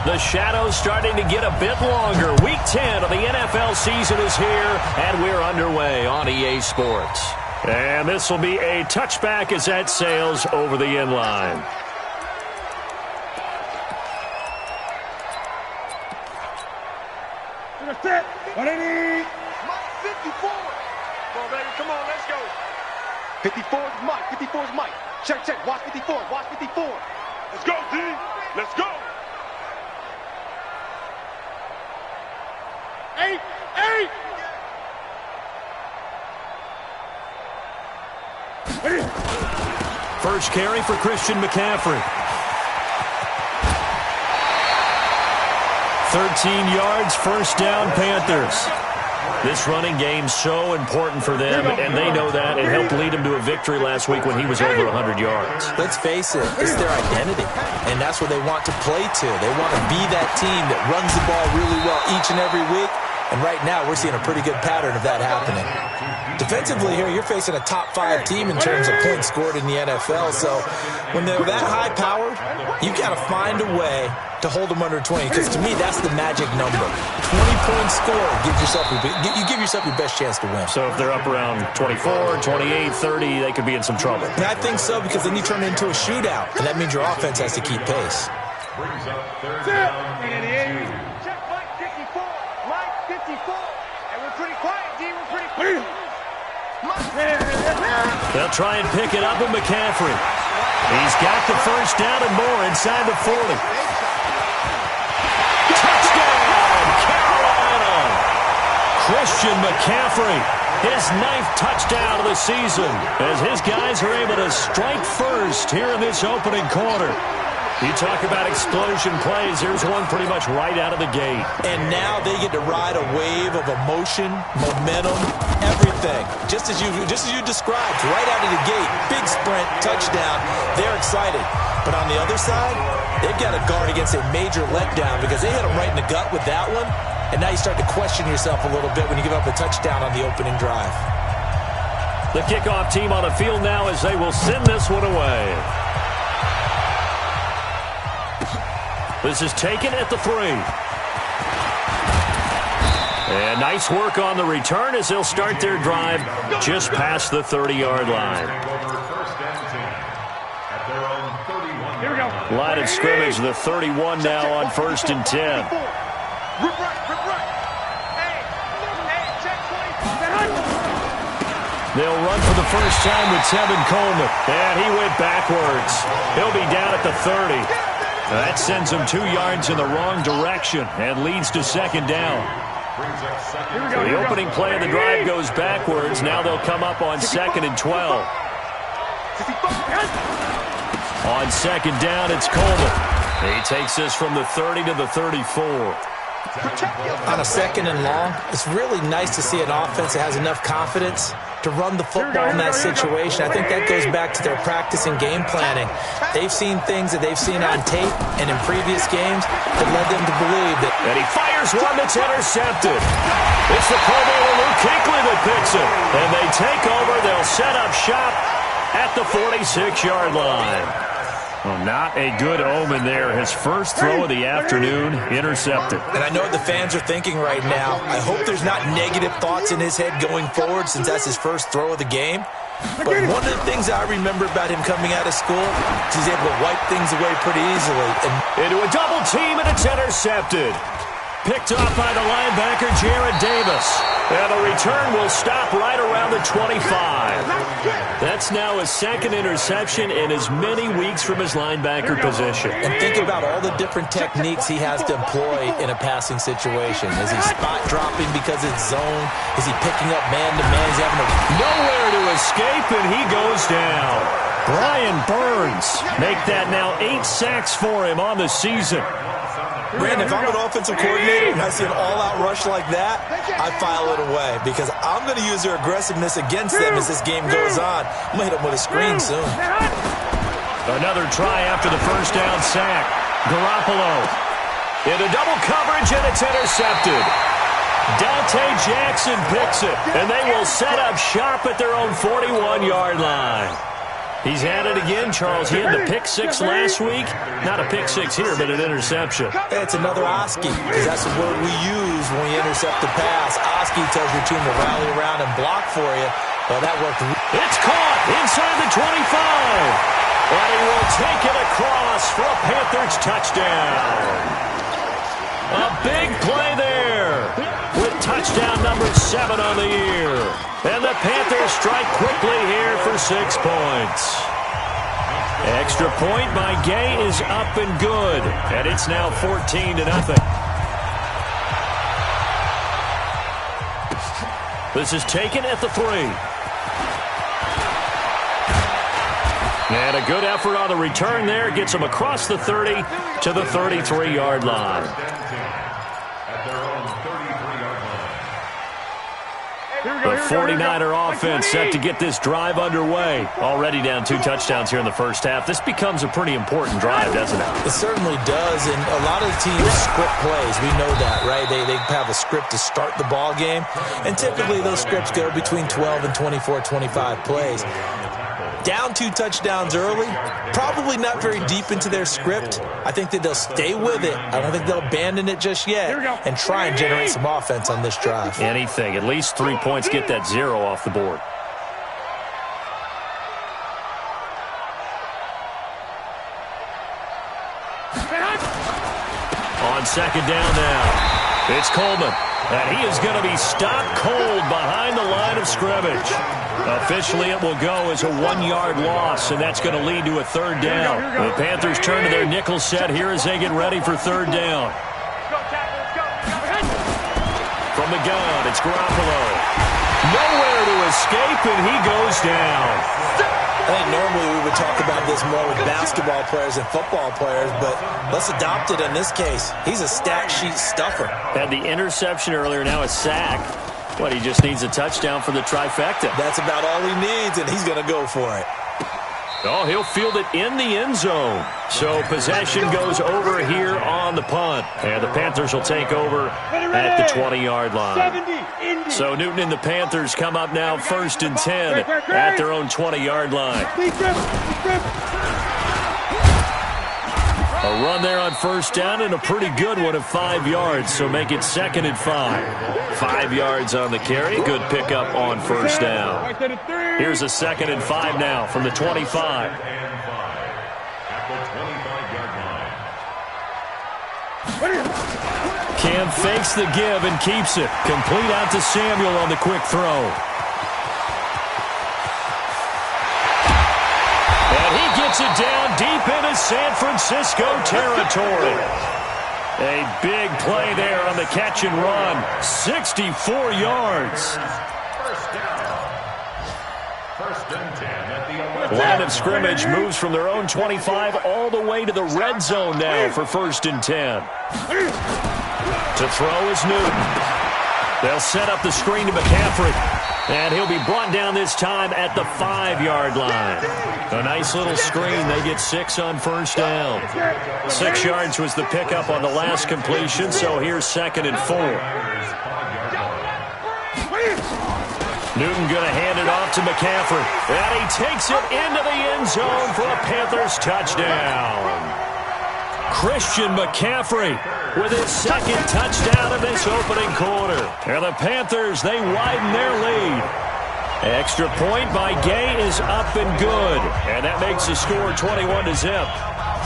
The shadow's starting to get a bit longer. Week 10 of the NFL season is here, and we're underway on EA Sports. And this will be a touchback as that sails over the end line. Set. What I need? 54. Come on, baby. Come on, let's go. 54 is Mike. 54 is Mike. Check, check. Watch 54. Watch 54. Let's go, D. Let's go. 8. First carry for Christian McCaffrey. 13 yards, first down, Panthers. This running game's so important for them, and they know that. It helped lead them to a victory last week when he was over 100 yards. Let's face it, it's their identity, and that's what they want to play to. They want to be that team that runs the ball really well each and every week, and right now we're seeing a pretty good pattern of that happening. Defensively here, you're facing a top 5 team in terms of points scored in the NFL, so when they're that high-powered, you got to find a way to hold them under 20, because to me, that's the magic number. 20-point score gives yourself you give yourself your best chance to win. So if they're up around 24, 28, 30, they could be in some trouble. And I think so, because then you turn it into a shootout, and that means your offense has to keep pace. Check Mike 54. Mike 54. And we're pretty quiet, D. We're pretty quiet. They'll try and pick it up with McCaffrey. He's got the first down and more inside the 40. Touchdown, Carolina! Christian McCaffrey, his 9th touchdown of the season, as his guys are able to strike first here in this opening quarter. You talk about explosion plays. Here's one pretty much right out of the gate. And now they get to ride a wave of emotion, momentum, everything. Just as you described, right out of the gate, big sprint, touchdown. They're excited. But on the other side, they've got to guard against a major letdown because they hit them right in the gut with that one. And now you start to question yourself a little bit when you give up a touchdown on the opening drive. The kickoff team on the field now as they will send this one away. This is taken at the 3. And nice work on the return as they'll start their drive just past the 30-yard line. Here we go. Line of scrimmage, the 31 now on 1st and 10. They'll run for the first time with Tevin Coleman. And he went backwards. He'll be down at the 30. That sends him 2 yards in the wrong direction and leads to 2nd down. The opening play of the drive goes backwards. Now they'll come up on 2nd and 12. On 2nd down, it's Coleman. He takes this from the 30 to the 34. On a 2nd and long, it's really nice to see an offense that has enough confidence to run the football in that situation. I think that goes back to their practice and game planning. They've seen things that they've seen on tape and in previous games that led them to believe that. And he fires one that's intercepted. It's the Pro Bowler Luke Kuechly that picks it. And they take over. They'll set up shop at the 46-yard line. Well, not a good omen there. His first throw of the afternoon, intercepted. And I know what the fans are thinking right now. I hope there's not negative thoughts in his head going forward since that's his first throw of the game. But one of the things I remember about him coming out of school is he's able to wipe things away pretty easily. And into a double team, and it's intercepted. Picked off by the linebacker, Jared Davis. And the return will stop right around the 25. That's now his 2nd interception in as many weeks from his linebacker position. And think about all the different techniques he has to employ in a passing situation. Is he spot dropping because it's zone? Is he picking up man-to-man? Is he having nowhere to escape, and he goes down. Brian Burns make that now 8 sacks for him on the season. Brandon, if I'm an offensive coordinator and I see an all-out rush like that, I file it away because I'm going to use their aggressiveness against them as this game goes on. I'm going to hit them with a screen soon. Another try after the first down sack. Garoppolo into double coverage, and it's intercepted. Dante Jackson picks it, and they will set up shop at their own 41-yard line. He's at it again, Charles. He had the pick six last week. Not a pick six here, but an interception. It's another Oski, because that's the word we use when we intercept the pass. Oski tells your team to rally around and block for you. Well, that worked. It's caught inside the 25. But he will take it across for a Panthers touchdown. A big play there with touchdown number 7 on the year. And the Panthers strike quickly here for 6 points. Extra point by Gay is up and good. And it's now 14-0. This is taken at the 3. And a good effort on the return there. Gets him across the 30 to the 33-yard line. The 49er offense set to get this drive underway. Already down 2 touchdowns here in the first half. This becomes a pretty important drive, doesn't it? It certainly does, and a lot of the teams script plays. We know that, right? They have a script to start the ball game, and typically those scripts go between 12 and 24, 25 plays. Down 2 touchdowns early, probably not very deep into their script. I think that they'll stay with it. I don't think they'll abandon it just yet and try and generate some offense on this drive. Anything. At least 3 points. Get that 0 off the board. On second down now, it's Coleman. And he is going to be stopped cold behind the line of scrimmage. Officially, it will go as a 1-yard loss, and that's going to lead to a 3rd down. The Panthers turn to their nickel set here as they get ready for 3rd down. From the gun, it's Garoppolo. Nowhere to escape, and he goes down. I think normally we would talk about this more with basketball players and football players, but let's adopt it in this case. He's a stat sheet stuffer. Had the interception earlier, now a sack. But he just needs a touchdown for the trifecta. That's about all he needs, and he's going to go for it. Oh, he'll field it in the end zone. So possession goes over here on the punt. And the Panthers will take over at the 20-yard line. So Newton and the Panthers come up now 1st and 10 at their own 20-yard line. A run there on 1st down and a pretty good one of 5 yards. So make it 2nd and 5. 5 yards on the carry. Good pickup on 1st down. Here's a 2nd and 5 now from the 25. Cam fakes the give and keeps it. Complete out to Samuel on the quick throw. And he gets it down deep into San Francisco territory. A big play there on the catch and run. 64 yards. Line of scrimmage moves from their own 25 all the way to the red zone now for 1st and 10. To throw is Newton. They'll set up the screen to McCaffrey. And he'll be brought down this time at the 5-yard line. A nice little screen. They get 6 on 1st down. 6 yards was the pickup on the last completion, so here's 2nd and 4. Newton going to hand it off to McCaffrey. And he takes it into the end zone for a Panthers touchdown. Christian McCaffrey with his 2nd touchdown of this opening quarter. And the Panthers, they widen their lead. Extra point by Gay is up and good. And that makes the score 21-0.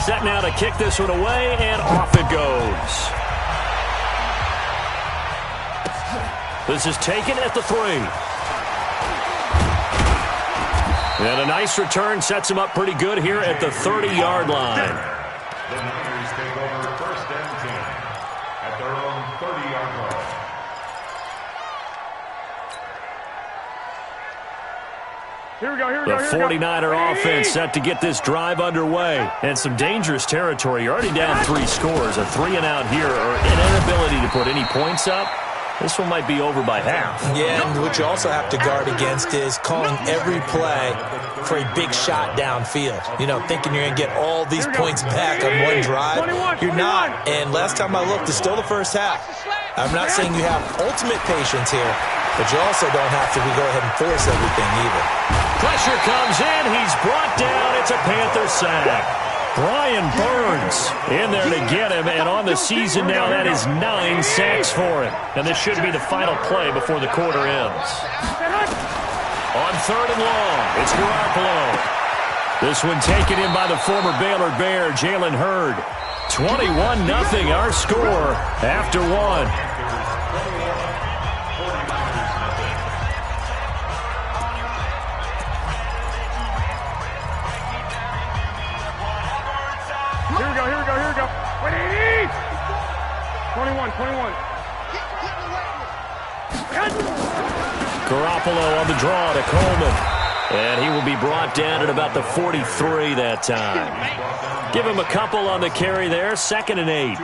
Set now to kick this one away, and off it goes. This is taken at the 3. And a nice return sets him up pretty good here at the 30-yard line. The Niners take over 1st and 10 at their own 30-yard line. The 49er offense set to get this drive underway. And some dangerous territory. You're already down 3 scores. A 3-and-out here, or an inability to put any points up. This one might be over by half. Yeah, and what you also have to guard against is calling every play for a big shot downfield. You know, thinking you're going to get all these points back on one drive. You're not. And last time I looked, it's still the first half. I'm not saying you have ultimate patience here, but you also don't have to go ahead and force everything either. Pressure comes in. He's brought down. It's a Panther sack. Brian Burns in there to get him, and on the season now, that is 9 sacks for him. And this should be the final play before the quarter ends. On 3rd and long, it's Garoppolo. This one taken in by the former Baylor Bear, Jalen Hurd. 21-0 our score after one. Here we go. 21. Garoppolo on the draw to Coleman. And he will be brought down at about the 43 that time. Give him a couple on the carry there. 2nd and 8.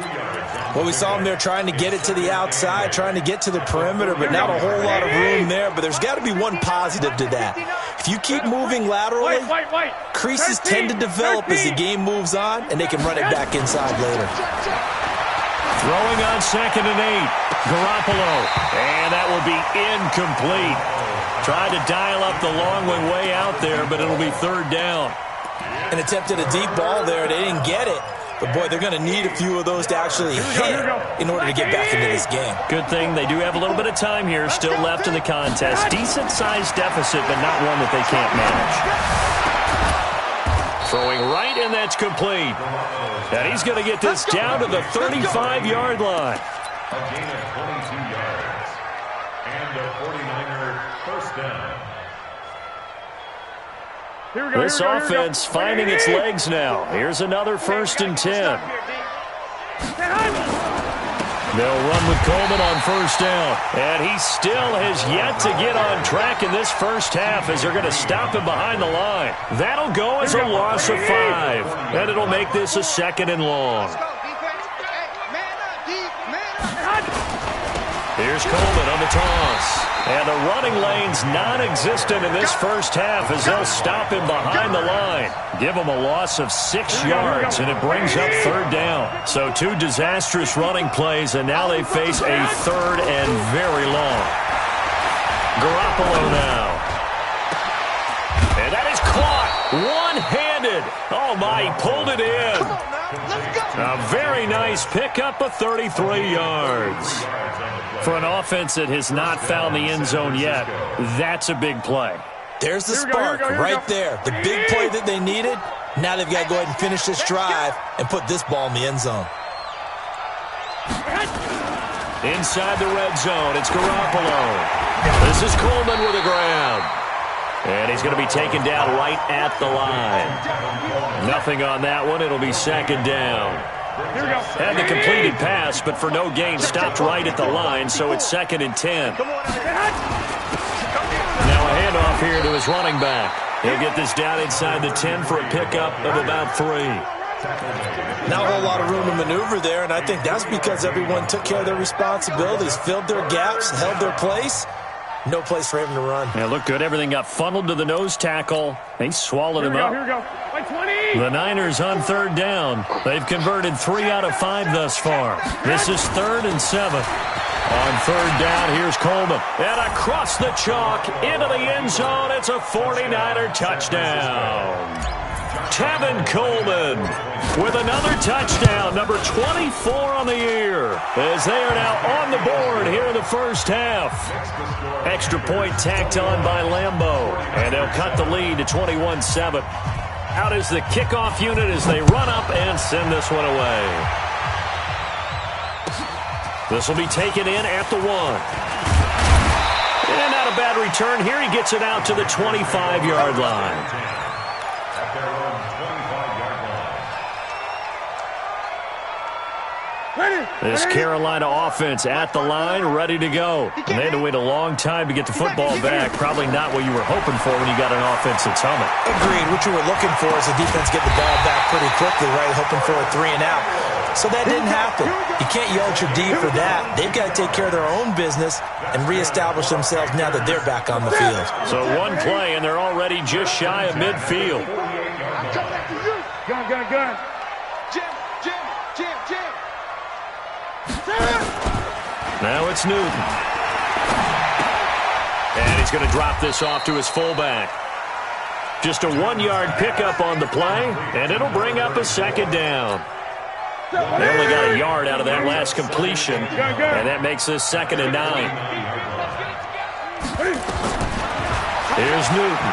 Well, we saw him there trying to get it to the outside, trying to get to the perimeter, but not a whole lot of room there. But there's got to be one positive to that. If you keep moving laterally, creases tend to develop as the game moves on, and they can run it back inside later. Throwing on 2nd and 8. Garoppolo. And that will be incomplete. Tried to dial up the long one way out there, but it'll be 3rd down. And attempted a deep ball there. They didn't get it. But, boy, they're going to need a few of those to actually hit in order to get back into this game. Good thing they do have a little bit of time here still left in the contest. Decent-sized deficit, but not one that they can't manage. Throwing right, and that's complete. And he's going to get this down to the 35-yard line. A gain of 22 yards. And a 49er first down. This offense finding its legs now. Here's another 1st and 10. They'll run with Coleman on 1st down. And he still has yet to get on track in this first half as they're going to stop him behind the line. That'll go as a loss of 5. And it'll make this a 2nd and long. Here's Coleman on the toss. And the running lane's non-existent in this first half as they'll stop him behind the line. Give him a loss of 6 yards, and it brings up 3rd down. So 2 disastrous running plays, and now they face a 3rd and very long. Garoppolo now. And that is caught one-handed. Oh, my, he pulled it in. A very nice pickup of 33 yards. For an offense that has not found the end zone yet, that's a big play. There's the spark right there. The big play that they needed. Now they've got to go ahead and finish this drive and put this ball in the end zone. Inside the red zone, it's Garoppolo. This is Coleman with a grab. And he's going to be taken down right at the line. Nothing on that one. It'll be 2nd down. Had the completed pass, but for no gain, stopped right at the line, so it's 2nd and 10. Now a handoff here to his running back. He'll get this down inside the 10 for a pickup of about 3. Not a whole lot of room to maneuver there, and I think that's because everyone took care of their responsibilities, filled their gaps, held their place. No place for him to run. Yeah, looked good. Everything got funneled to the nose tackle. They swallowed him up. Here we go. By 20. The Niners on 3rd down. They've converted 3 out of 5 thus far. This is 3rd and 7. On 3rd down, here's Coleman. And across the chalk into the end zone. It's a 49er touchdown. Tevin Coleman with another touchdown, number 24 on the year, as they are now on the board here in the first half. Extra point tacked on by Lambeau, and they'll cut the lead to 21-7. Out is the kickoff unit as they run up and send this one away. This will be taken in at the 1. And not a bad return here. He gets it out to the 25-yard line. This Carolina offense at the line, ready to go. And they had to wait a long time to get the football back. Probably not what you were hoping for when you got an offense that's humming. Agreed. What you were looking for is the defense get the ball back pretty quickly, right? Hoping for a 3 and out. So that didn't happen. You can't yell at your D for that. They've got to take care of their own business and reestablish themselves now that they're back on the field. So one play, and they're already just shy of midfield. Gun. Jim. Now it's Newton. And he's going to drop this off to his fullback. Just a 1-yard pickup on the play, and it'll bring up a second down. They only got a yard out of that last completion, and that makes this 2nd and 9. Here's Newton.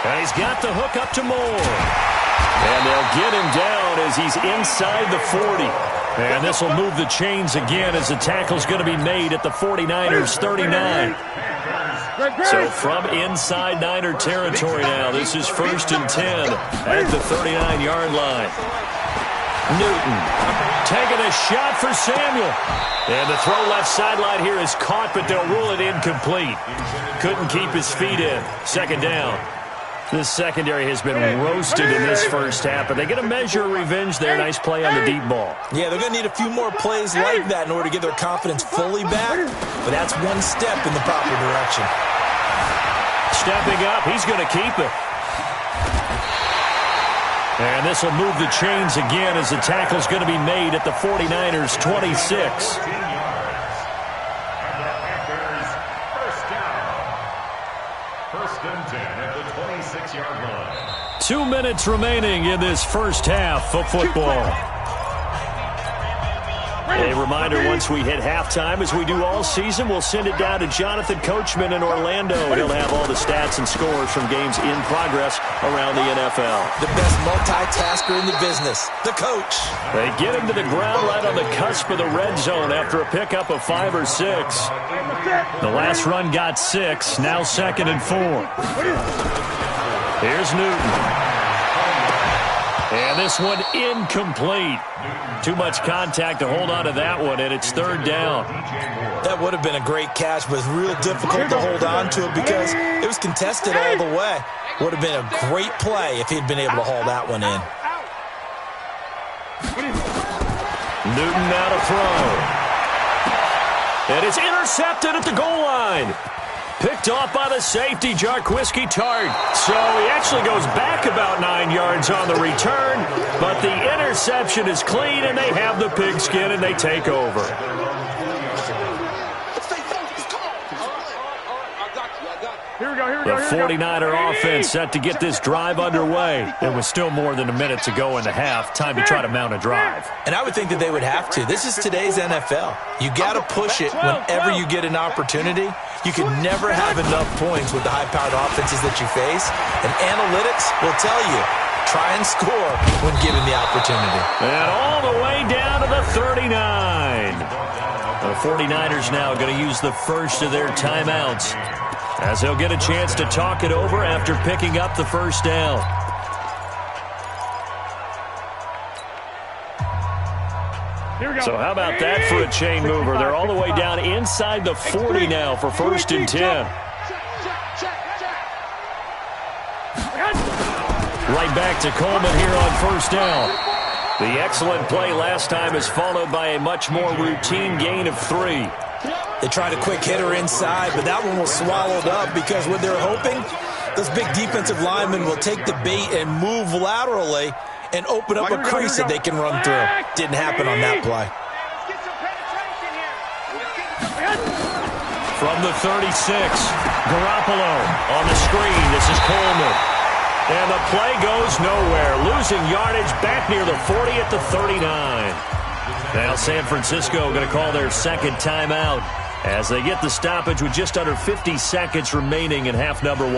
And he's got the hook up to Moore. And they'll get him down as he's inside the 40. And this will move the chains again as the tackle's going to be made at the 49ers' 39. So from inside Niner territory now, this is 1st and 10 at the 39-yard line. Newton taking a shot for Samuel. And the throw left sideline here is caught, but they'll rule it incomplete. Couldn't keep his feet in. 2nd down. This secondary has been roasted in this first half, but they get a measure of revenge there. Nice play on the deep ball. Yeah, they're going to need a few more plays like that in order to get their confidence fully back, but that's one step in the proper direction. Stepping up, he's going to keep it. And this will move the chains again as the tackle's going to be made at the 49ers' 26. First and 10 at the 26-yard line. 2 minutes remaining in this first half of football. A reminder, once we hit halftime, as we do all season, we'll send it down to Jonathan Coachman in Orlando. He'll have all the stats and scores from games in progress around the NFL. The best multitasker in the business, the coach. They get him to the ground right on the cusp of the red zone after a pickup of 5 or 6. The last run got 6, now 2nd and 4. Here's Newton. And this one incomplete. Too much contact to hold on to that one, and it's 3rd down. That would have been a great catch, but it's real difficult to hold on to it because it was contested all the way. Would have been a great play if he'd been able to haul that one in. Newton now to throw. And it's intercepted at the goal line. Picked off by the safety, Jarquiski Tart. So he actually goes back about 9 yards on the return, but the interception is clean, and they have the pigskin, and they take over. The 49er offense set to get this drive underway. There was still more than a minute to go in the half. Time to try to mount a drive. And I would think that they would have to. This is today's NFL. You got to push it whenever you get an opportunity. You can never have enough points with the high-powered offenses that you face. And analytics will tell you, try and score when given the opportunity. And all the way down to the 39. The 49ers now going to use the first of their timeouts, as they'll get a chance to talk it over after picking up the first down. So how about that for a chain mover? They're all the way down inside the 40 now for 1st and 10. Right back to Coleman here on 1st down. The excellent play last time is followed by a much more routine gain of 3. They tried a quick hitter inside, but that one was swallowed up because what they're hoping, those big defensive linemen will take the bait and move laterally and open up a crease that they can run through. Didn't happen on that play. From the 36, Garoppolo on the screen. This is Coleman. And the play goes nowhere. Losing yardage back near the 40 at the 39. Now San Francisco going to call their 2nd timeout as they get the stoppage with just under 50 seconds remaining in half number 1.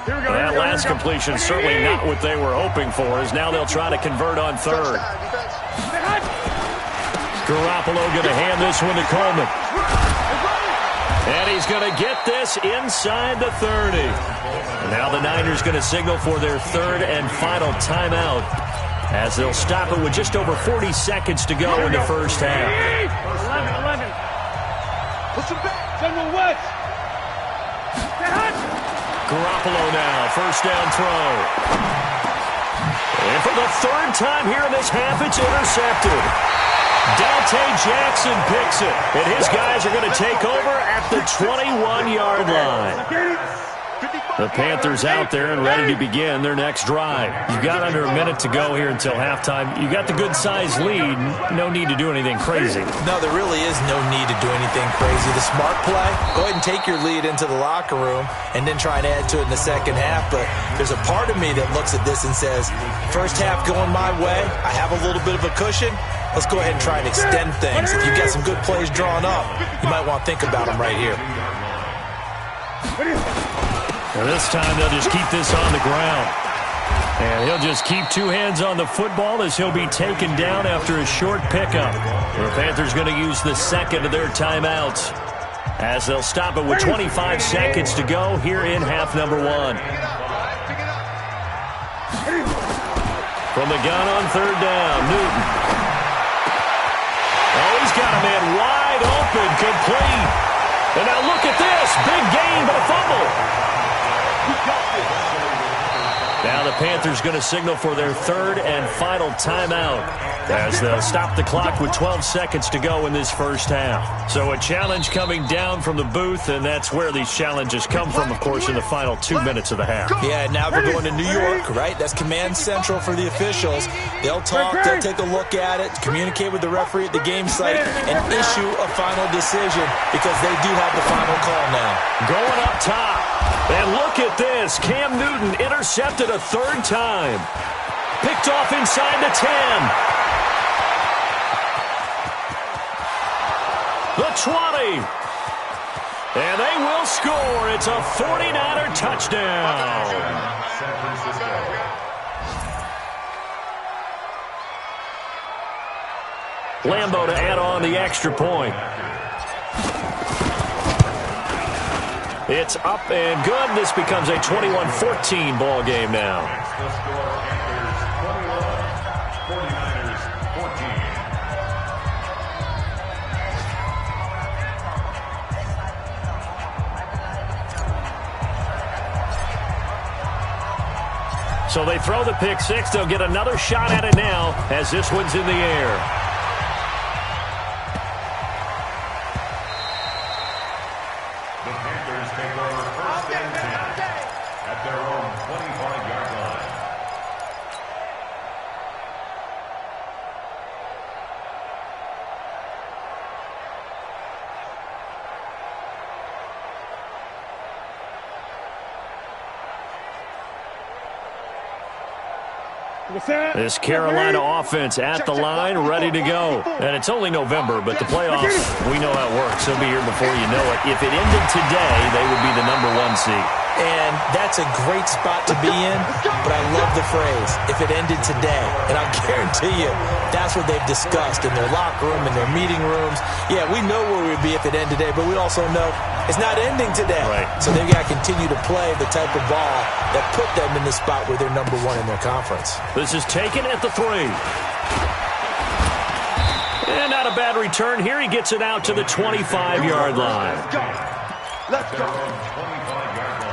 That last completion certainly not what they were hoping for, as now they'll try to convert on 3rd. Garoppolo going to hand this one to Coleman. And he's going to get this inside the 30. And now the Niners going to signal for their 3rd and final timeout, as they'll stop it with just over 40 seconds to go in the first half. 11. Push him back. General West. Garoppolo now, 1st down throw. And for the 3rd time here in this half, it's intercepted. Dante Jackson picks it, and his guys are going to take over at the 21-yard line. The Panthers out there and ready to begin their next drive. You've got under a minute to go here until halftime. You got the good-sized lead. No need to do anything crazy. No, there really is no need to do anything crazy. The smart play, go ahead and take your lead into the locker room and then try and add to it in the second half. But there's a part of me that looks at this and says, first half going my way, I have a little bit of a cushion. Let's go ahead and try and extend things. If you've got some good plays drawn up, you might want to think about them right here. And this time they'll just keep this on the ground. And he'll just keep two hands on the football as he'll be taken down after a short pickup. The Panthers going to use the second of their timeouts as they'll stop it with 25 seconds to go here in half number one. From the gun on third down, Newton. Oh, he's got a man wide open, complete. And now look at this, big gain, but a fumble. Now the Panthers going to signal for their third and final timeout as they'll stop the clock with 12 seconds to go in this first half. So a challenge coming down from the booth, and that's where these challenges come from, of course, in the final 2 minutes of the half. Yeah, now we're going to New York, right? That's command central for the officials. They'll talk, they'll take a look at it, communicate with the referee at the game site, and issue a final decision because they do have the final call now. Going up top. And look at this. Cam Newton intercepted a third time. Picked off inside the 10. The 20. And they will score. It's a 49er touchdown. San Francisco. Lambo to add on the extra point. It's up and good. This becomes a 21-14 ball game now. The score, Panthers 21, 49ers 14. So they throw the pick six. They'll get another shot at it now as this one's in the air. This Carolina offense at the line, ready to go. And it's only November, but the playoffs, we know how it works. They'll be here before you know it. If it ended today, they would be the #1 seed. And that's a great spot to be in, but I love the phrase, if it ended today. And I'll guarantee you, that's what they've discussed in their locker room, in their meeting rooms. Yeah, we know where we'd be if it ended today, but we also know it's not ending today. Right. So they've got to continue to play the type of ball that put them in the spot where they're #1 in their conference. This is taken at the 3. And not a bad return here. He gets it out to the 25-yard line. Let's go. Let's go. 25-yard line.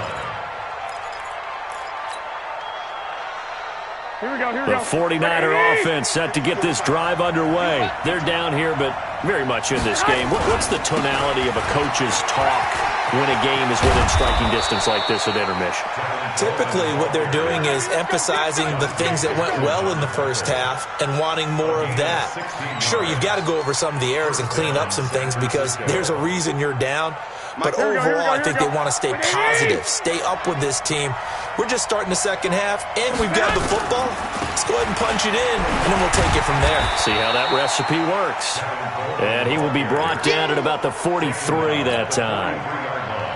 Here we go, here we The go. 49er offense set to get this drive underway. They're down here, but very much in this game. What's the tonality of a coach's talk when a game is within striking distance like this at intermission? Typically, what they're doing is emphasizing the things that went well in the first half and wanting more of that. Sure, you've got to go over some of the errors and clean up some things because there's a reason you're down. But overall, I think they want to stay positive, stay up with this team. We're just starting the second half, and we've got the football. Let's go ahead and punch it in, and then we'll take it from there. See how that recipe works. And he will be brought down at about the 43 that time.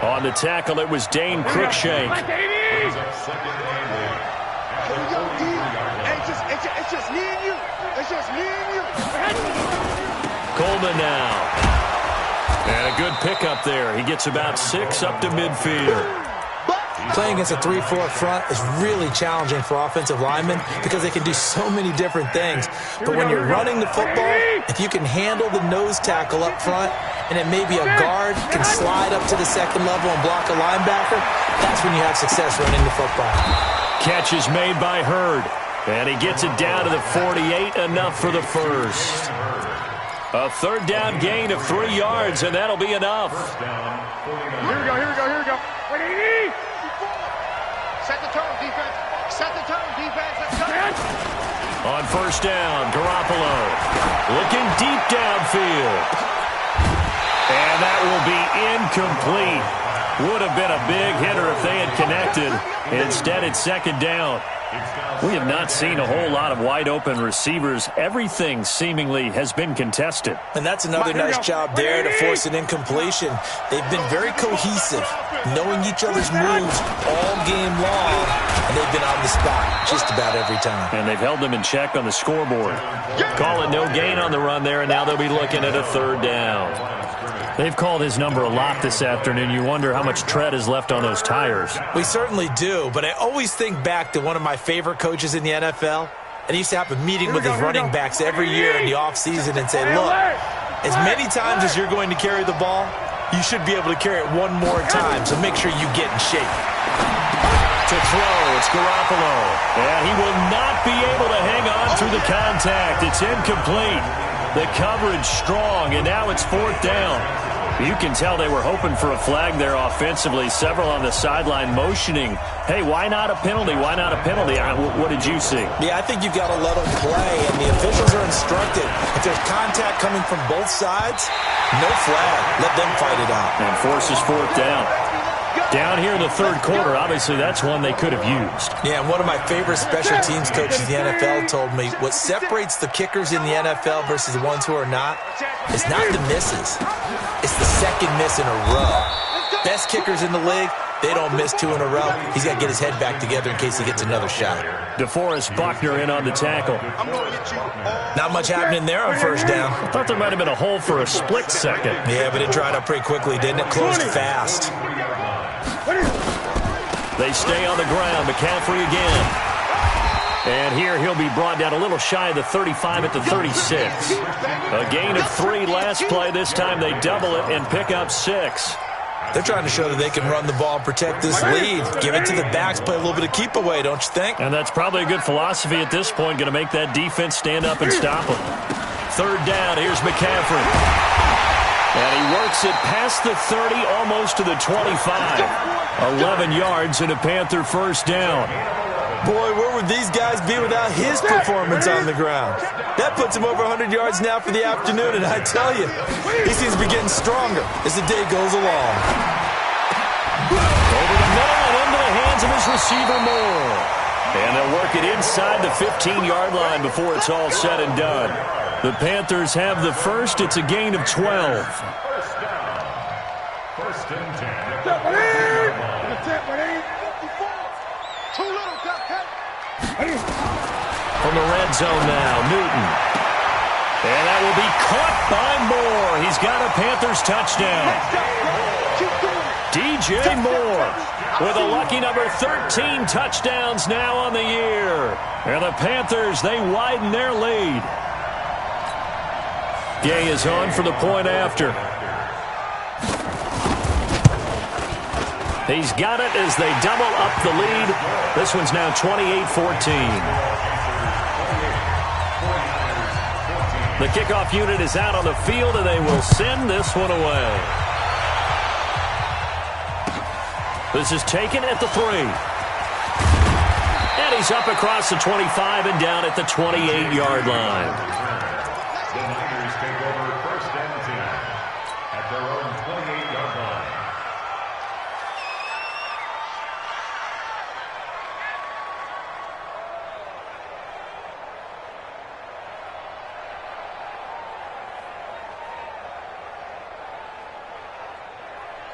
On the tackle, it was Dane Cruikshank. Brings up second and 8 at the 43-yard line. It's just me and you. It's just me and you. Coleman now. And a good pickup there. He gets about 6 up to midfield. Playing against a 3-4 front is really challenging for offensive linemen because they can do so many different things. But when you're running the football, if you can handle the nose tackle up front, and then maybe a guard can slide up to the second level and block a linebacker, that's when you have success running the football. Catch is made by Hurd. And he gets it down to the 48, enough for the first. A third down gain of 3 yards, and that'll be enough. First down, 49. Here we go, here we go, here we go. Set the tone, defense. Set the tone, defense. Let's go. On first down, Garoppolo looking deep downfield. And that will be incomplete. Would have been a big hitter if they had connected. Instead, it's second down. We have not seen a whole lot of wide-open receivers. Everything seemingly has been contested. And that's another nice job there to force an incompletion. They've been very cohesive, knowing each other's moves all game long, and they've been on the spot just about every time. And they've held them in check on the scoreboard. Call it no gain on the run there, and now they'll be looking at a third down. They've called his number a lot this afternoon. You wonder how much tread is left on those tires. We certainly do, but I always think back to one of my favorite coaches in the NFL, and he used to have a meeting with his running backs every year in the offseason and say, look, as many times as you're going to carry the ball, you should be able to carry it one more time, so make sure you get in shape. To throw, it's Garoppolo. And he will not be able to hang on through the contact. It's incomplete. The coverage strong, and now it's fourth down. You can tell they were hoping for a flag there offensively. Several on the sideline motioning, hey, why not a penalty? Why not a penalty? What did you see? Yeah, I think you've got to let them play, and the officials are instructed. If there's contact coming from both sides, no flag. Let them fight it out. And forces fourth down. Down here in the third quarter, obviously that's one they could have used. Yeah, and one of my favorite special teams coaches in the NFL told me what separates the kickers in the NFL versus the ones who are not is not the misses. It's the second miss in a row. Best kickers in the league, they don't miss two in a row. He's got to get his head back together in case he gets another shot. DeForest Buckner in on the tackle. Not much happening there on first down. I thought there might have been a hole for a split second. Yeah, but it dried up pretty quickly, didn't it? Closed fast. They stay on the ground. McCaffrey again. And here he'll be brought down a little shy of the 35 at the 36. A gain of 3 last play. This time they double it and pick up 6. They're trying to show that they can run the ball and protect this lead. Give it to the backs, play a little bit of keep away, don't you think? And that's probably a good philosophy at this point. Going to make that defense stand up and stop them. Third down. Here's McCaffrey. And he works it past the 30, almost to the 25. 11 yards and a Panther first down. Boy, where would these guys be without his performance on the ground? That puts him over 100 yards now for the afternoon, and I tell you, he seems to be getting stronger as the day goes along. Over the middle and into the hands of his receiver Moore. And they'll work it inside the 15-yard line before it's all said and done. The Panthers have the first. It's a gain of 12. First down. First and 10. From the red zone now, Newton. And that will be caught by Moore. He's got a Panthers touchdown. DJ Moore with a lucky number 13 touchdowns now on the year. And the Panthers, they widen their lead. Gay is on for the point after. He's got it as they double up the lead. This one's now 28-14. The kickoff unit is out on the field, and they will send this one away. This is taken at the 3. And he's up across the 25 and down at the 28-yard line. The Niners take over first and 10 at their own 28-yard line.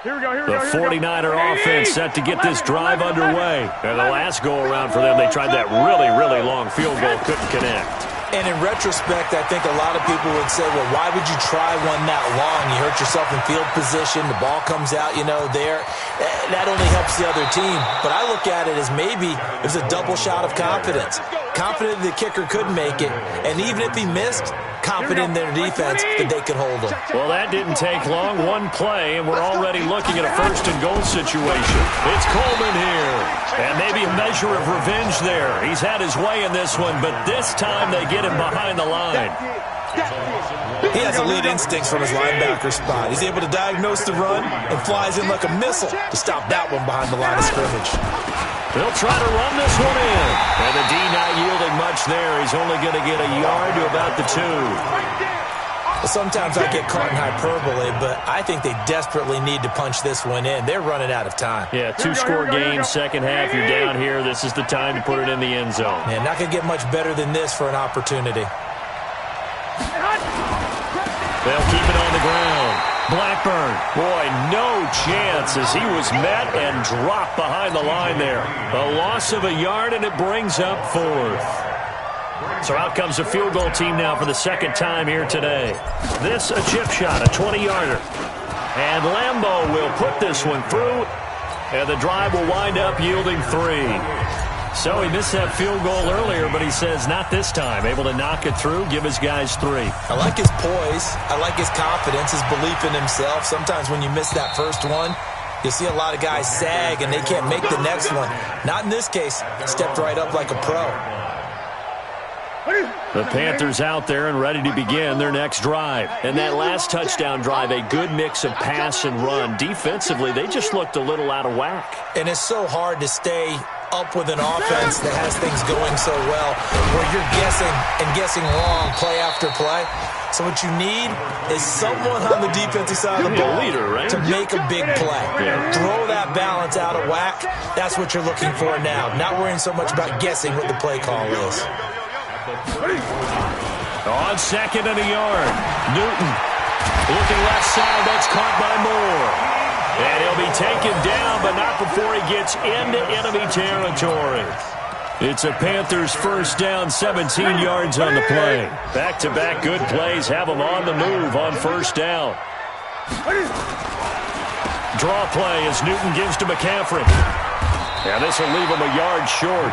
The 49er offense set to get this drive underway. And the last go-around for them, they tried that really, really long field goal, couldn't connect. And in retrospect, I think a lot of people would say, well, why would you try one that long? You hurt yourself in field position. The ball comes out, there. That only helps the other team. But I look at it as maybe it was a double shot of confidence. Confident the kicker could make it. And even if he missed, confident in their defense that they could hold him. Well, that didn't take long. One play, and we're already looking at a first-and-goal situation. It's Coleman here. And maybe a measure of revenge there. He's had his way in this one, but this time they get him behind the line. He has elite instincts from his linebacker spot. He's able to diagnose the run and flies in like a missile to stop that one behind the line of scrimmage. They'll try to run this one in. And the D not yielding much there. He's only going to get a yard to about the 2. Sometimes I get caught in hyperbole, but I think they desperately need to punch this one in. They're running out of time. Yeah, 2-score game, second half, you're down here. This is the time to put it in the end zone. Yeah, not going to get much better than this for an opportunity. They'll keep it on the ground. Blackburn, boy, no chance as he was met and dropped behind the line there. A loss of a yard, and it brings up 4th. So out comes a field goal team now for the second time here today. This a chip shot, a 20-yarder. And Lambeau will put this one through, and the drive will wind up yielding 3. So he missed that field goal earlier, but he says not this time. Able to knock it through, give his guys 3. I like his poise. I like his confidence, his belief in himself. Sometimes when you miss that first one, you see a lot of guys sag, and they can't make the next one. Not in this case. Stepped right up like a pro. The Panthers out there and ready to begin their next drive. And that last touchdown drive, a good mix of pass and run. Defensively, they just looked a little out of whack. And it's so hard to stay up with an offense that has things going so well, where you're guessing and guessing wrong play after play. So what you need is someone on the defensive side of the ball to make a big play. Throw that balance out of whack. That's what you're looking for now. Not worrying so much about guessing what the play call is. On second and a yard, Newton looking left side. That's caught by Moore. And he'll be taken down, but not before he gets into enemy territory. It's a Panthers first down, 17 yards on the play. Back-to-back good plays have them on the move on first down. Draw play as Newton gives to McCaffrey. Yeah, this will leave him a yard short.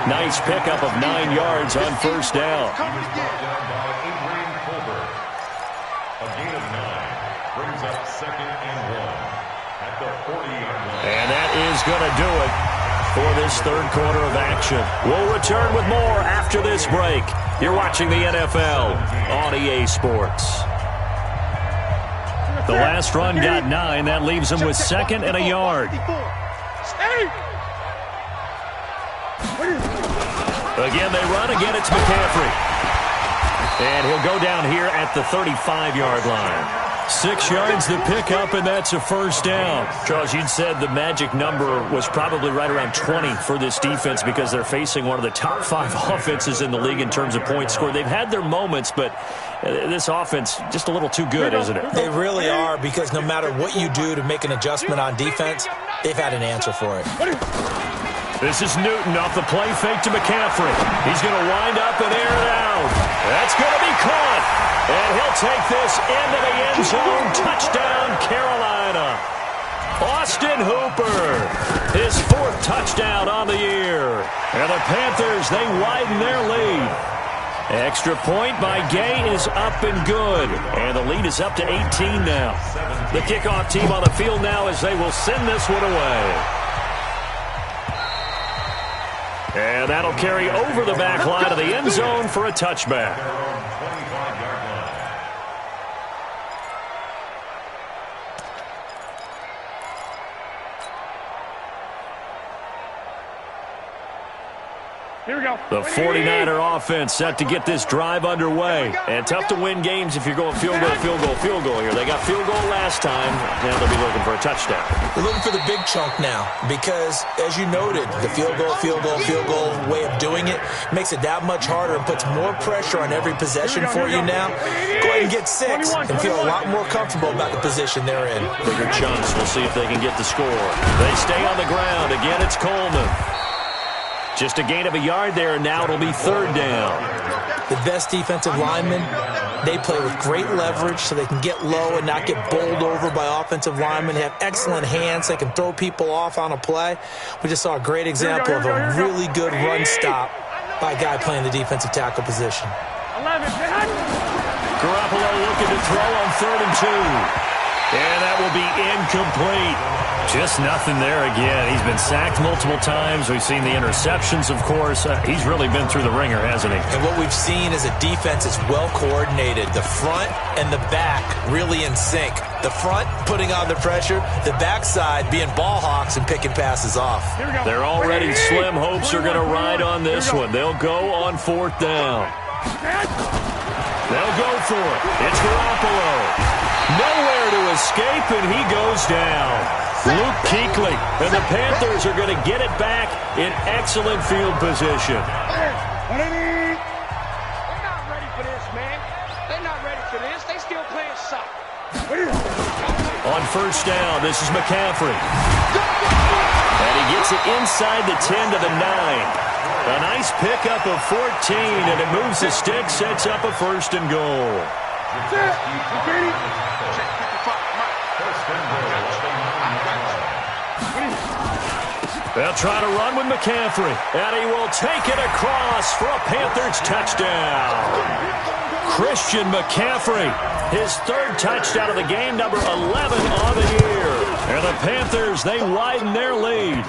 Nice pickup of 9 yards on first down. A gain of 9 brings up second and 1 at the 40-yard line. And that is going to do it for this third quarter of action. We'll return with more after this break. You're watching the NFL on EA Sports. The last run got 9. That leaves him with second and a yard. Again, they run. Again, it's McCaffrey. And he'll go down here at the 35-yard line. 6 yards the pickup, and that's a first down. Charles, you'd said the magic number was probably right around 20 for this defense because they're facing one of the top 5 offenses in the league in terms of points scored. They've had their moments, but this offense just a little too good, isn't it? They really are, because no matter what you do to make an adjustment on defense, they've had an answer for it. This is Newton off the play fake to McCaffrey. He's going to wind up and air it out. That's going to be caught. And he'll take this into the end zone. Touchdown, Carolina. Austin Hooper, his 4th touchdown on the year. And the Panthers, they widen their lead. Extra point by Gay is up and good. And the lead is up to 18 now. The kickoff team on the field now as they will send this one away. And that'll carry over the back line of the end zone for a touchback. Here we go. The 49er offense set to get this drive underway. And tough to win games if you're going field goal, field goal, field goal here. They got field goal last time. Now they'll be looking for a touchdown. They're looking for the big chunk now because, as you noted, the field goal way of doing it makes it that much harder and puts more pressure on every possession for you now. Go ahead and get 6 and feel a lot more comfortable about the position they're in. Bigger chunks. We'll see if they can get the score. They stay on the ground. Again, it's Coleman. Just a gain of a yard there, and now it'll be third down. The best defensive linemen, they play with great leverage so they can get low and not get bowled over by offensive linemen. They have excellent hands. They can throw people off on a play. We just saw a great example of a really good run stop by a guy playing the defensive tackle position. Garoppolo looking to throw on 3rd and 2. And that will be incomplete. Just nothing there again. He's been sacked multiple times. We've seen the interceptions, of course. He's really been through the ringer, hasn't he? And what we've seen is a defense is well coordinated. The front and the back really in sync. The front putting on the pressure, the backside being ball hawks and picking passes off. They're already slim hopes are going to ride on this one. They'll go on 4th down. They'll go for it. It's Garoppolo. Nowhere to escape, and he goes down. Luke Kuechly, and the Panthers are going to get it back in excellent field position. They're not ready for this, man. They're not ready for this. They still playing soccer. On 1st down, this is McCaffrey. And he gets it inside the 10 to the 9. A nice pickup of 14, and it moves the stick, sets up a 1st and goal. They'll try to run with McCaffrey, and he will take it across for a Panthers touchdown. Christian McCaffrey, his 3rd touchdown of the game, number 11 on the year. And the Panthers, they widen their lead.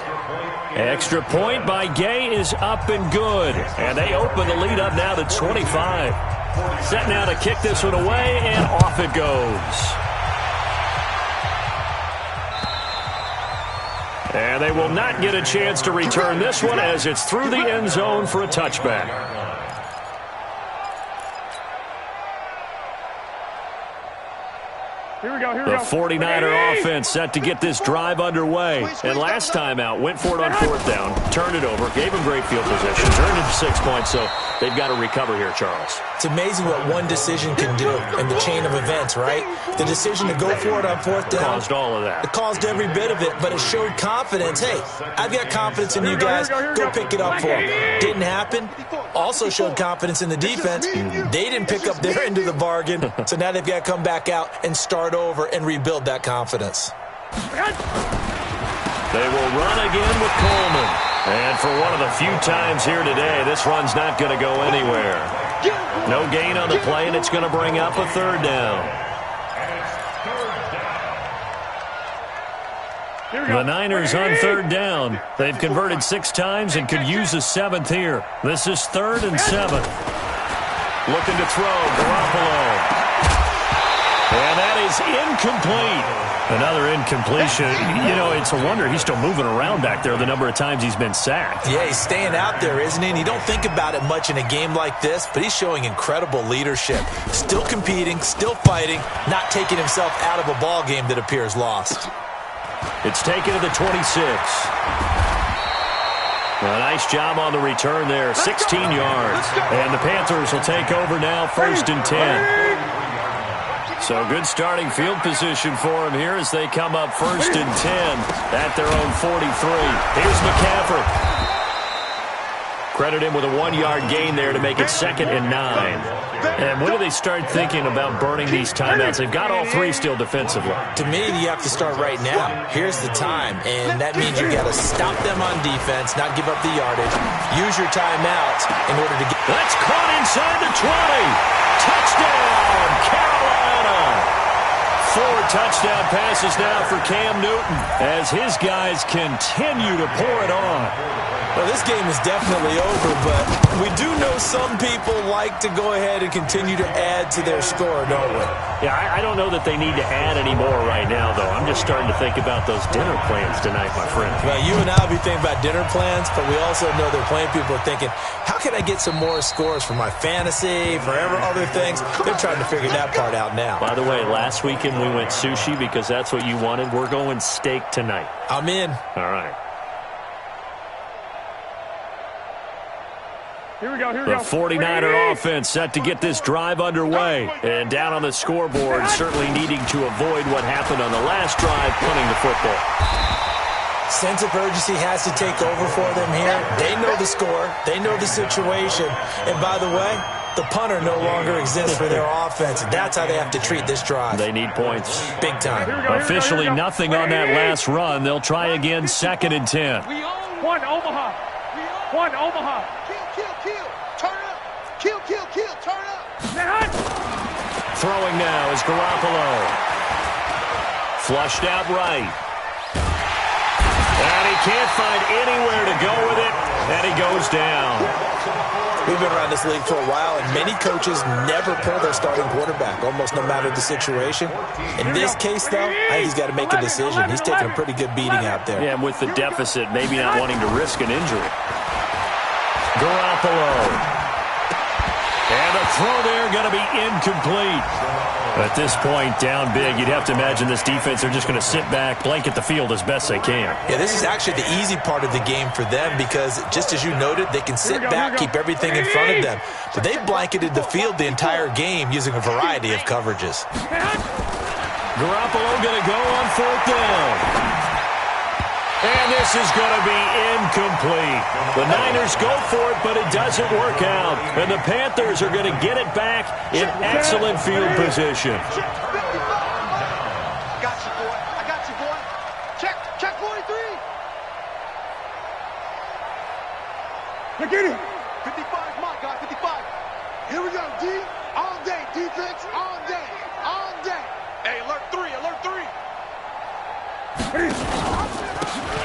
Extra point by Gay is up and good, and they open the lead up now to 25. Set now to kick this one away, and off it goes. And they will not get a chance to return this one as it's through the end zone for a touchback. Here we go, The 49er offense set to get this drive underway. And last time out, went for it on 4th down, turned it over, gave them great field position, turned it to 6 points, so they've got to recover here, Charles. It's amazing what one decision can do in the chain of events, right? The decision to go for it on 4th down. Caused all of that. It caused every bit of it, but it showed confidence. Hey, I've got confidence in you guys. Go pick it up for them. Didn't happen. Also showed confidence in the defense. They didn't pick up their end of the bargain, so now they've got to come back out and start over and rebuild that confidence. They will run again with Coleman. And for one of the few times here today, this run's not going to go anywhere. No gain on the play, and it's going to bring up a 3rd down. The Niners on 3rd down. They've converted 6 times and could use a 7th here. This is 3rd and 7. Looking to throw, Garoppolo. And that is incomplete. Another incompletion. You know, it's a wonder he's still moving around back there the number of times he's been sacked. Yeah, he's staying out there, isn't he? And you don't think about it much in a game like this, but he's showing incredible leadership. Still competing, still fighting, not taking himself out of a ball game that appears lost. It's taken to the 26. A nice job on the return there, 16 yards. And the Panthers will take over now, 1st and 10. So good starting field position for them here as they come up 1st and 10 at their own 43. Here's McCaffrey. Credit him with a 1-yard gain there to make it 2nd and 9. And when do they start thinking about burning these timeouts? They've got all 3 still defensively. To me, you have to start right now. Here's the time, and that means you got to stop them on defense, not give up the yardage. Use your timeouts in order to get... That's caught inside the 20. Touchdown, Carolina. 4 touchdown passes now for Cam Newton as his guys continue to pour it on. Well, this game is definitely over, but we do know some people like to go ahead and continue to add to their score, don't we? Yeah, I don't know that they need to add any more right now, though. I'm just starting to think about those dinner plans tonight, my friend. Well, you and I will be thinking about dinner plans, but we also know they're playing people are thinking, how can I get some more scores for my fantasy, for other things? They're trying to figure that part out now. By the way, last weekend we went sushi because that's what you wanted. We're going steak tonight. I'm in. All right. Here we go. The 49er offense set to get this drive underway. And down on the scoreboard, certainly needing to avoid what happened on the last drive, punting the football. Sense of urgency has to take over for them here. They know the score. They know the situation. And by the way, the punter no longer exists for their offense. That's how they have to treat this drive. They need points. Big time. Officially nothing on that last run. They'll try again, 2nd and 10. One Omaha. One Omaha. Kill. Turn up. Kill. Turn up. Throwing now is Garoppolo. Flushed out right. And he can't find anywhere to go with it, and he goes down. We've been around this league for a while, and many coaches never pull their starting quarterback, almost no matter the situation. In this case, though, I think he's got to make a decision. He's taking a pretty good beating out there. Yeah, and with the deficit, maybe not wanting to risk an injury. Garoppolo. And the throw there going to be incomplete. At this point, down big, you'd have to imagine this defense, they're just going to sit back, blanket the field as best they can. Yeah, this is actually the easy part of the game for them because, just as you noted, they can sit back, keep everything in front of them. But they blanketed the field the entire game using a variety of coverages. Garoppolo going to go on 4th down. And this is going to be incomplete. The Niners go for it, but it doesn't work out. And the Panthers are going to get it back in excellent field position. I got you, boy. I got you, boy. Check 43. Now get it. 55 is my guy, 55. Here we go, D. All day, defense, all day, all day. Hey, alert 3, alert 3.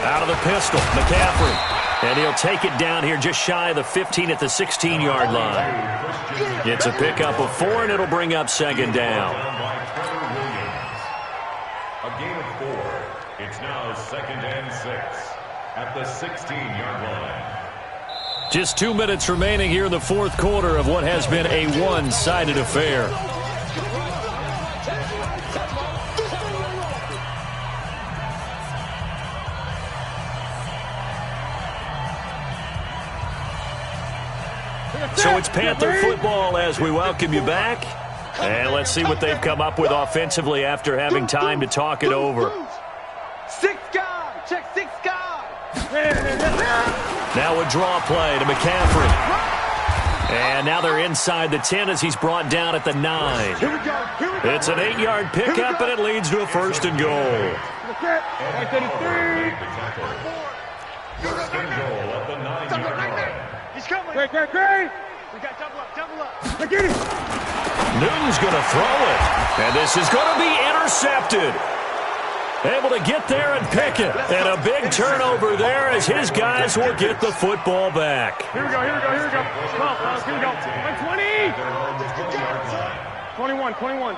Out of the pistol, McCaffrey. And he'll take it down here just shy of the 15 at the 16-yard line. It's a pickup of 4, and it'll bring up 2nd down. A gain of 4. It's now 2nd and 6 at the 16-yard line. Just 2 minutes remaining here in the 4th quarter of what has been a one-sided affair. So it's Panther football as we welcome you back. And let's see what they've come up with offensively after having time to talk it over. 6 guys. Check 6 guys. Now a draw play to McCaffrey. And now they're inside the 10 as he's brought down at the 9. Here we go. It's an 8-yard pickup, and it leads to a 1st and goal. Right to the 3. First and goal at the 9-yard line. He's coming. Great. We got double up. Get it. Newton's going to throw it. And this is going to be intercepted. Able to get there and pick it. And a big turnover there as his guys will get the football back. Here we go. Come on, fellas. Here we go. 20. 21.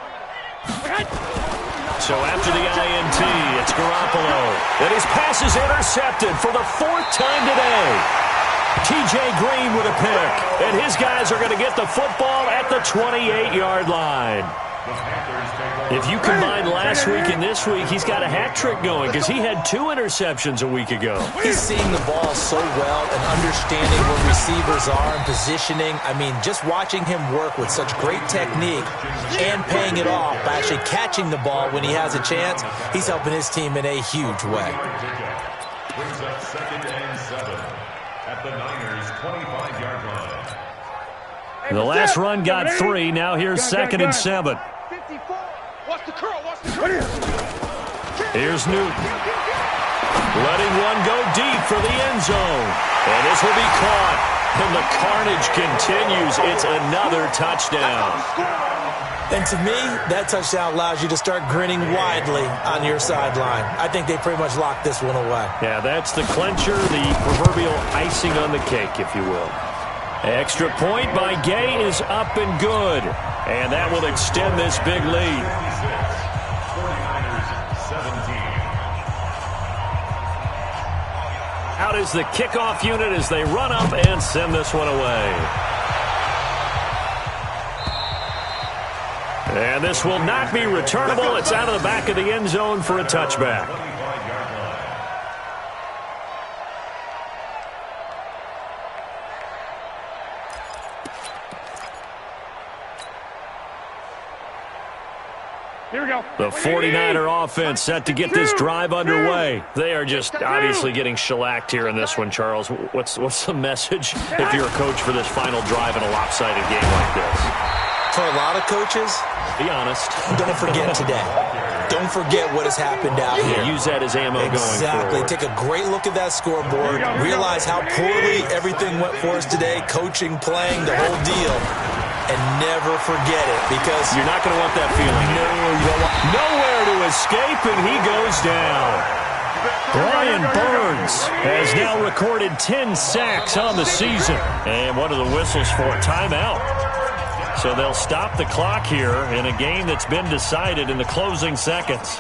So after the INT, it's Garoppolo. And his pass is intercepted for the 4th time today. T.J. Green with a pick. And his guys are going to get the football at the 28-yard line. If you combine last week and this week, he's got a hat trick going because he had 2 interceptions a week ago. He's seeing the ball so well and understanding where receivers are and positioning. I mean, just watching him work with such great technique and paying it off by actually catching the ball when he has a chance, he's helping his team in a huge way. Brings up 2nd and 7 at the Niners' 25-yard line. The last run got 3. Now here's 2nd and 7. 54. Watch the curl. Here's Newton. Letting one go deep for the end zone. And this will be caught. And the carnage continues. It's another touchdown. And to me, that touchdown allows you to start grinning widely on your sideline. I think they pretty much locked this one away. Yeah, that's the clincher, the proverbial icing on the cake, if you will. Extra point by Gay is up and good. And that will extend this big lead. 49ers 17. Out is the kickoff unit as they run up and send this one away. And this will not be returnable. It's out of the back of the end zone for a touchback. Here we go. The 49er offense set to get this drive underway. They are just obviously getting shellacked here in this one, Charles. What's the message if you're a coach for this final drive in a lopsided game like this? For a lot of coaches, be honest. Don't forget today. Don't forget what has happened out here. Use that as ammo going forward. Exactly. Take a great look at that scoreboard. Realize how poorly everything went for us today. Coaching, playing, the whole deal. And never forget it because you're not going to want that feeling. No, you don't want. Nowhere to escape, and he goes down. Brian Burns has now recorded 10 sacks on the season. And what are the whistles for? Timeout. So they'll stop the clock here in a game that's been decided in the closing seconds.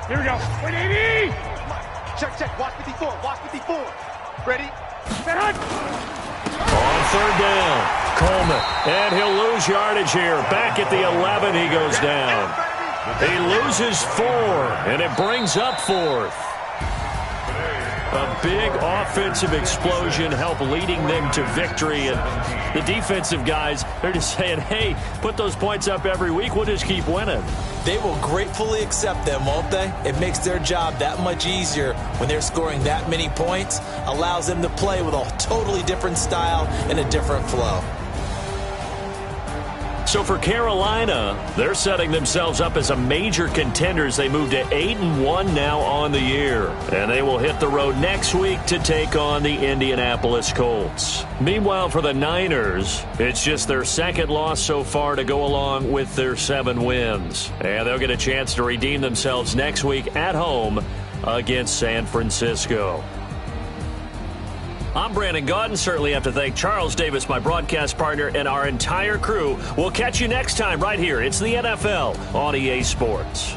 Here we go. 180. Check. Watch 54. Watch 54. Ready? Set hunt. On third down, Coleman. And he'll lose yardage here. Back at the 11, he goes down. He loses 4, and it brings up 4th. A big offensive explosion helped leading them to victory. And the defensive guys, they're just saying, hey, put those points up every week. We'll just keep winning. They will gratefully accept them, won't they? It makes their job that much easier when they're scoring that many points. Allows them to play with a totally different style and a different flow. So for Carolina, they're setting themselves up as a major contender as they move to 8-1 now on the year. And they will hit the road next week to take on the Indianapolis Colts. Meanwhile, for the Niners, it's just their second loss so far to go along with their 7 wins. And they'll get a chance to redeem themselves next week at home against San Francisco. I'm Brandon Gaudin. Certainly have to thank Charles Davis, my broadcast partner, and our entire crew. We'll catch you next time right here. It's the NFL on EA Sports.